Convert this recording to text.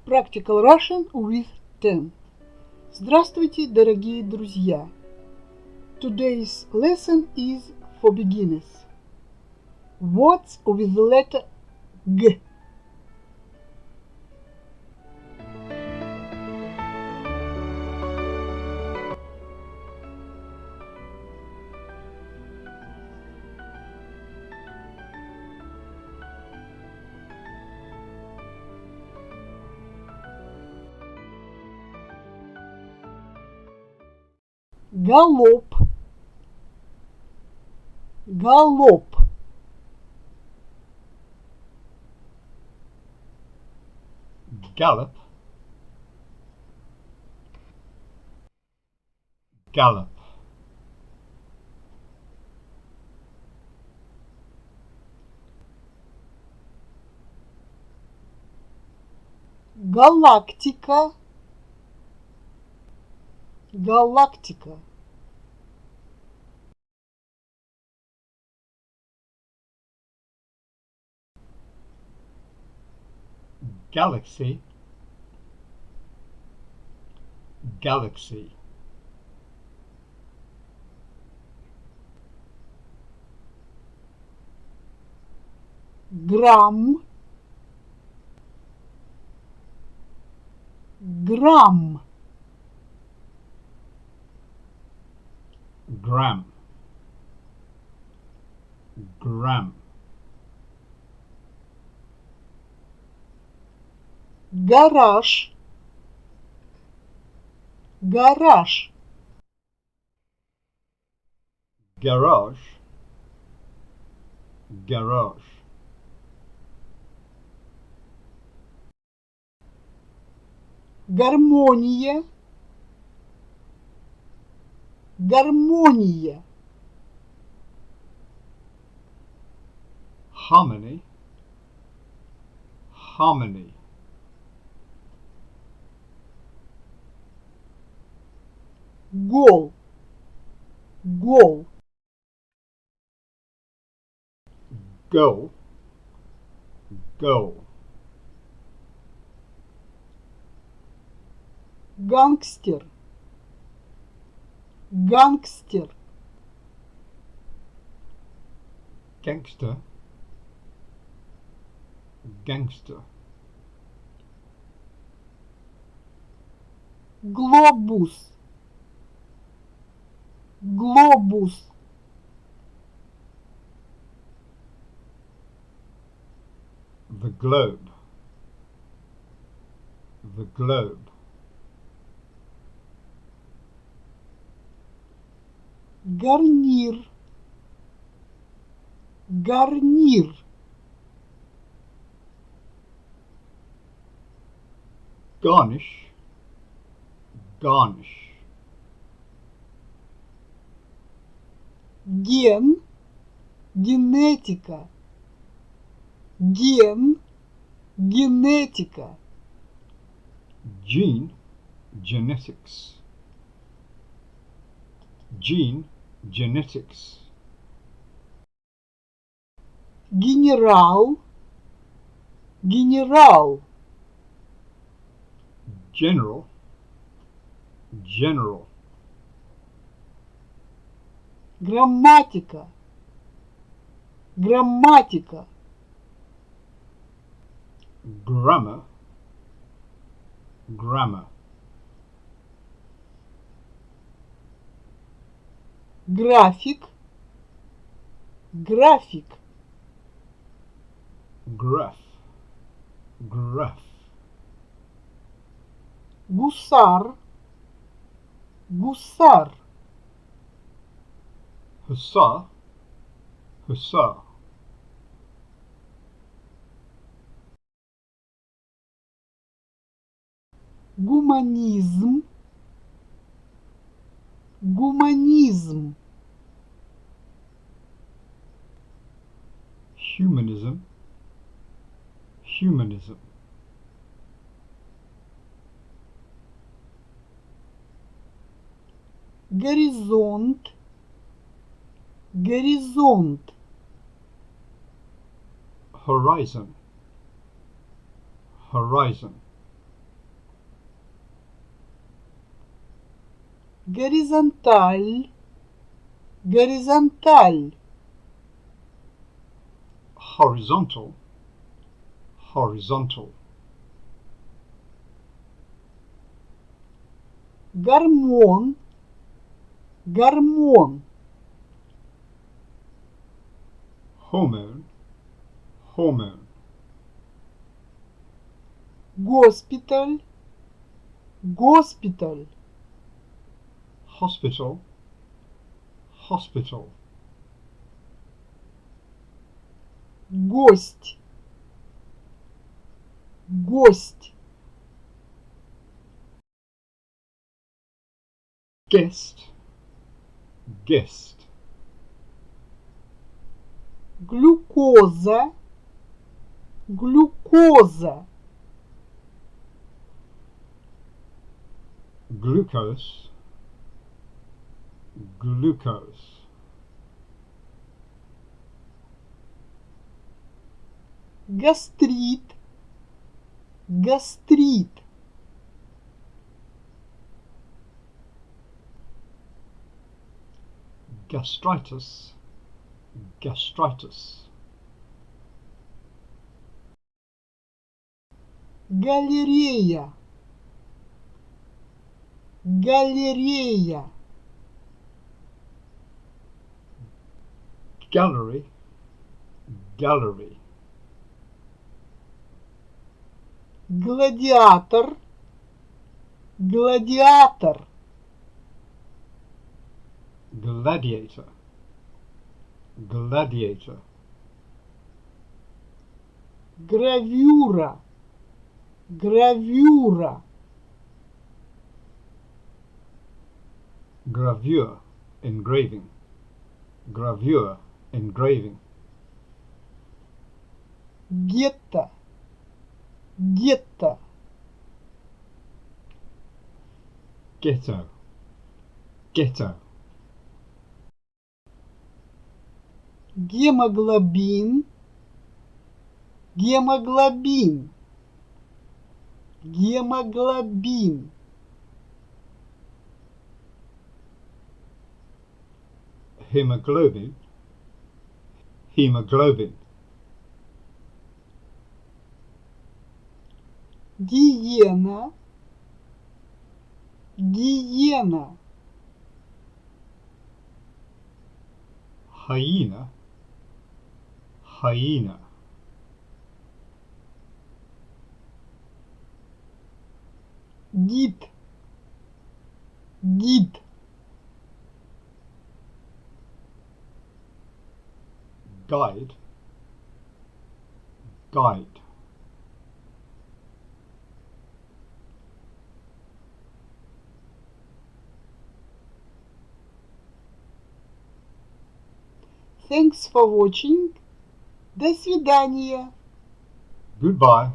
Practical Russian with 10. Здравствуйте, дорогие друзья! Today's lesson is for beginners. Words with the letter G. GALLOP, GALLOP, GALLOP, GALLOP, галактика, галактика, galaxy, galaxy, грамм, грамм, gram, gram, гараж, гараж, garage, garage, гармония, гармония, harmony, harmony, гол, гол, goal, goal, гангстер, гангстер, gangster, gangster, глобус, глобус, the globe, the globe, гарнир, гарнир, garnish, garnish, ген, генетика, ген, генетика, gene, genetics, gene, genetics, генерал, генерал, general, general, грамматика, грамматика, grammar, grammar, график, график, graph, graph, гусар, гусар, hussar, hussar, гуманизм, гуманизм, humanism, humanism, горизонт, горизонт, horizon, horizon, горизонталь, горизонталь, horizontal, horizontal, гормон, гормон, hormone, hormone, госпиталь, госпиталь, hospital, hospital, гость, гость, guest, guest, глюкоза, глюкоза, glucose, glucose, гастрит, гастрит, gastritis, gastritis, галерея, галерея, gallery, gallery, гладиатор, гладиатор, gladiator, gladiator, гравюра, гравюра, gravure, engraving, gravure, engraving, гетто, гетто, ghetto, ghetto, гемоглобин, гемоглобин, гемоглобин, hemoglobin, hemoglobin, гиена, гиена, hyena, hyena, гид, гид, guide, guide. Thanks for watching. До свидания. Goodbye.